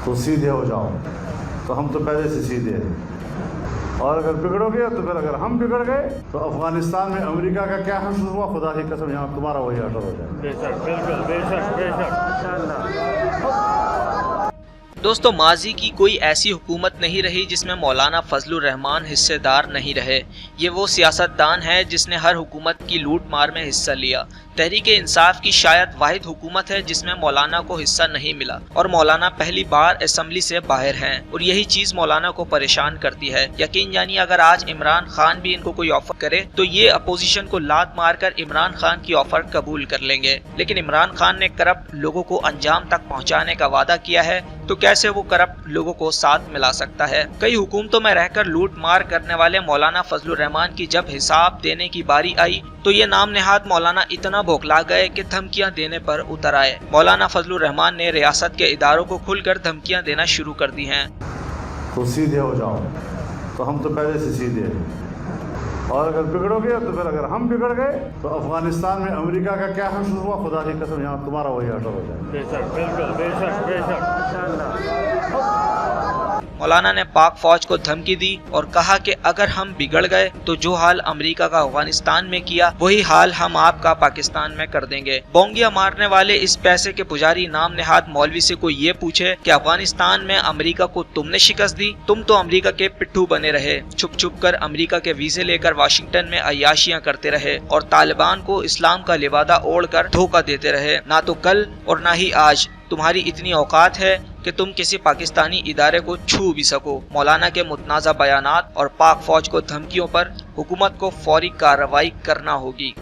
तो सीधे हो जाओ। तो हम तो पहले से सीधे हैं, और अगर बिगड़ोगे तो फिर अगर हम बिगड़ गए तो अफगानिस्तान में अमेरिका का क्या हश्र हुआ, खुदा की कसम यहाँ तुम्हारा वही हश्र हो जाए। बेशक, बिल्कुल, बेशक, बेशक। दोस्तों, माजी की कोई ऐसी हुकूमत नहीं रही जिसमें मौलाना फजलुर रहमान हिस्सेदार नहीं रहे। ये वो सियासतदान है जिसने हर हुकूमत की लूट मार में हिस्सा लिया। तहरीक इंसाफ की शायद वाहिद हुकूमत है जिसमें मौलाना को हिस्सा नहीं मिला, और मौलाना पहली बार असम्बली से बाहर हैं, और यही चीज मौलाना को परेशान करती है। यकीन जानिए, अगर आज इमरान खान भी इनको कोई ऑफर करे तो ये अपोजिशन को लात मारकर इमरान खान की ऑफर कबूल कर लेंगे। लेकिन इमरान खान ने करप्ट लोगों को अंजाम तक पहुँचाने का वादा किया है, तो कैसे वो करप्ट लोगों को साथ मिला सकता है। कई हुकूमतों में रहकर लूट मार करने वाले मौलाना फजलुर रहमान की जब हिसाब देने की बारी आई तो ये नाम नेहाद मौलाना इतना बौखला गए कि धमकियां देने पर उतर आए। मौलाना फजलुर रहमान ने रियासत के इदारों को खुलकर धमकियां देना शुरू कर दी हैं। तो सीधे हो जाओ। तो हम तो पहले से सीधे हैं, और अगर बिगड़ोगे तो फिर अगर हम बिगड़ गए तो अफगानिस्तान में अमेरिका का क्या हश्र हुआ, खुदा की कसम यहाँ तुम्हारा वही हश्र हो जाए। बेशक, बिल्कुल, बेशक, बेशक। मौलाना ने पाक फौज को धमकी दी और कहा कि अगर हम बिगड़ गए तो जो हाल अमेरिका का अफगानिस्तान में किया वही हाल हम आपका पाकिस्तान में कर देंगे। बोंगिया मारने वाले इस पैसे के पुजारी नाम नेहाद मौलवी से कोई ये पूछे कि अफगानिस्तान में अमेरिका को तुमने शिकस्त दी, तुम तो अमेरिका के पिट्ठू बने रहे, छुप छुप कर अमेरिका के वीजे लेकर वाशिंगटन में अय्याशियां करते रहे और तालिबान को इस्लाम का लिबादा ओढ़ कर धोखा देते रहे। ना तो कल और ना ही आज तुम्हारी इतनी औकात है कि तुम किसी पाकिस्तानी इदारे को छू भी सको। मौलाना के मुतनाज़ा बयानात और पाक फौज को धमकियों पर हुकूमत को फौरी कार्रवाई करना होगी।